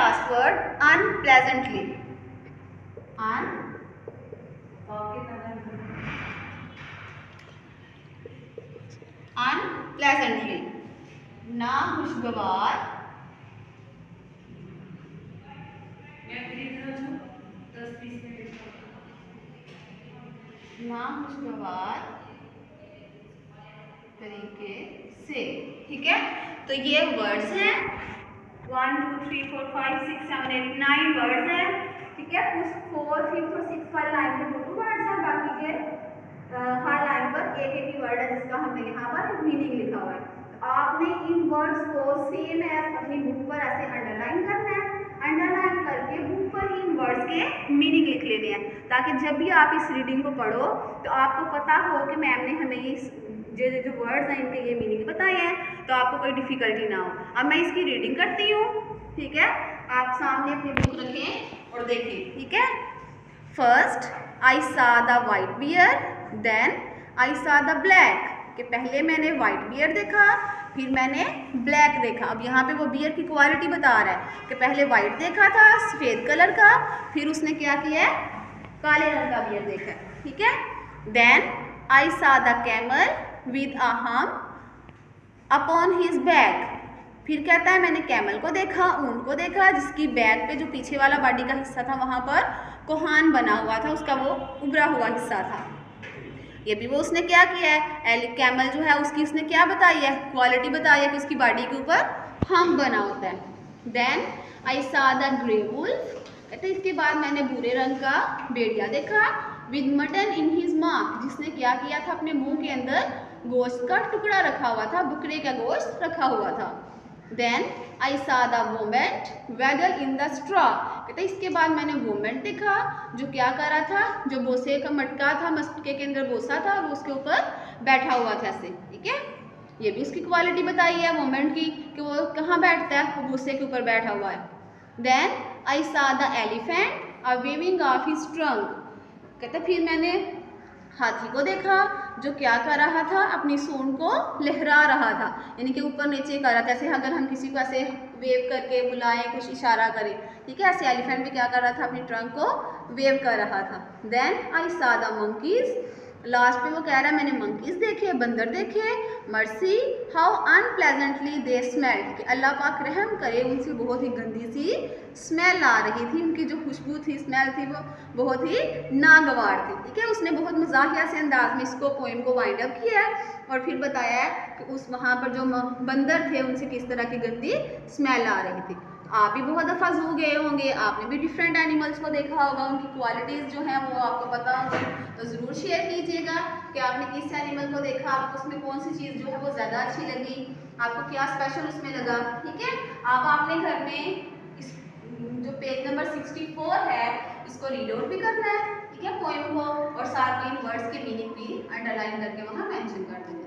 Last word अनप्लेजेंटली। अनप्लेजेंटली, नाखुशगवार, नाखुशगवार तरीके से। ठीक है, तो ये वर्ड्स हैं 1 2 3 4 5 6 7 8 9 वर्ड्स हैं। ठीक है, कुछ 4 5 और 6 वाली लाइन में 2 वर्ड्स हैं, बाकी के हर लाइन पर एक एक ही वर्ड है जिसका हमने यहाँ पर मीनिंग लिखा हुआ है। तो आपने इन वर्ड्स को सेम एज अपनी बुक पर ऐसे अंडरलाइन करना है। अंडरलाइन करके बुक पर इन वर्ड्स के मीनिंग लिख लेने हैं, ताकि जब भी आप इस रीडिंग को पढ़ो तो आपको पता हो कि मैम ने हमें ये जो वर्ड्स हैं इनके ये मीनिंग बताए हैं, तो आपको कोई डिफिकल्टी ना हो। अब मैं इसकी रीडिंग करती हूँ। ठीक है, आप सामने अपनी बुक रखें और देखें। ठीक है, first I saw the white bear, then I saw the black, कि पहले मैंने वाइट बियर देखा, फिर मैंने ब्लैक देखा। अब यहाँ पे वो बियर की क्वालिटी बता रहा है कि पहले वाइट देखा था सफ़ेद कलर का, फिर उसने क्या किया है, काले रंग का बियर देखा। ठीक है, then I saw the camel with a hump upon his back, फिर कहता है मैंने कैमल को देखा, ऊंट को देखा, जिसकी बैक पे जो पीछे वाला बॉडी का हिस्सा था वहाँ पर कोहान बना हुआ था, उसका वो उभरा हुआ हिस्सा था। ये भी वो उसने क्या किया है, कैमल जो है उसकी उसने क्या बताई है, क्वालिटी बताई है कि उसकी बॉडी के ऊपर हम्प बना होता है। Then I saw the grey wolf, कहते इसके बाद मैंने भूरे रंग का भेड़िया देखा, with mutton in his mouth, जिसने क्या किया था, अपने मुंह के अंदर गोश्त का टुकड़ा रखा हुआ था, बकरे का गोश्त रखा हुआ था। Then I saw the वोमेंट वेदल in the straw, कहते इसके बाद मैंने वोमेंट देखा जो क्या कर रहा था, जो बोसे का मटका था, मटके के अंदर बोसा था, वो उसके ऊपर बैठा हुआ था ऐसे। ठीक है, ये भी उसकी क्वालिटी बताई है वोमेंट की कि वो कहाँ बैठता है, वो बोसे के ऊपर बैठा हुआ है। Then I saw the elephant a waving of his trunk, कहते फिर मैंने हाथी को देखा जो क्या कर रहा था, अपनी सूंड को लहरा रहा था, यानी कि ऊपर नीचे कर रहा था, ऐसे अगर हम किसी को ऐसे वेव करके बुलाएं, कुछ इशारा करें। ठीक है, ऐसे एलिफेंट भी क्या कर रहा था, अपनी ट्रंक को वेव कर रहा था। Then I saw the monkeys, last पे वो कह रहा है मैंने मंकीज देखे, बंदर देखे, मर्सी हाउ अनप्लेजेंटली दे स्मेल्ड, कि अल्लाह पाक रहम करे उनसे बहुत ही गंदी सी स्मेल आ रही थी, उनकी जो खुशबू थी, स्मेल थी, वो बहुत ही नागवार थी। ठीक है, उसने बहुत मजाहिया से अंदाज में इसको पोएम को वाइंड अप किया है और फिर बताया है कि उस वहाँ पर जो बंदर थे उनसे किस तरह की गंदी स्मेल आ रही थी। आप भी बहुत दफ़ा जू गए होंगे, आपने भी डिफरेंट एनिमल्स को देखा होगा, उनकी क्वालिटीज़ जो हैं वो आपको पता होंगी, तो ज़रूर शेयर कीजिएगा कि आपने किस एनिमल को देखा, आपको उसमें कौन सी चीज़ जो है वो ज़्यादा अच्छी लगी, आपको क्या स्पेशल उसमें लगा। ठीक है, अब आपने घर में इस जो पेज नंबर 64 है इसको रीड आउट भी करना है। ठीक है, पोएम को, और साथ में इन वर्ड्स के मीनिंग भी अंडरलाइन करके वहाँ मेंशन कर देना है।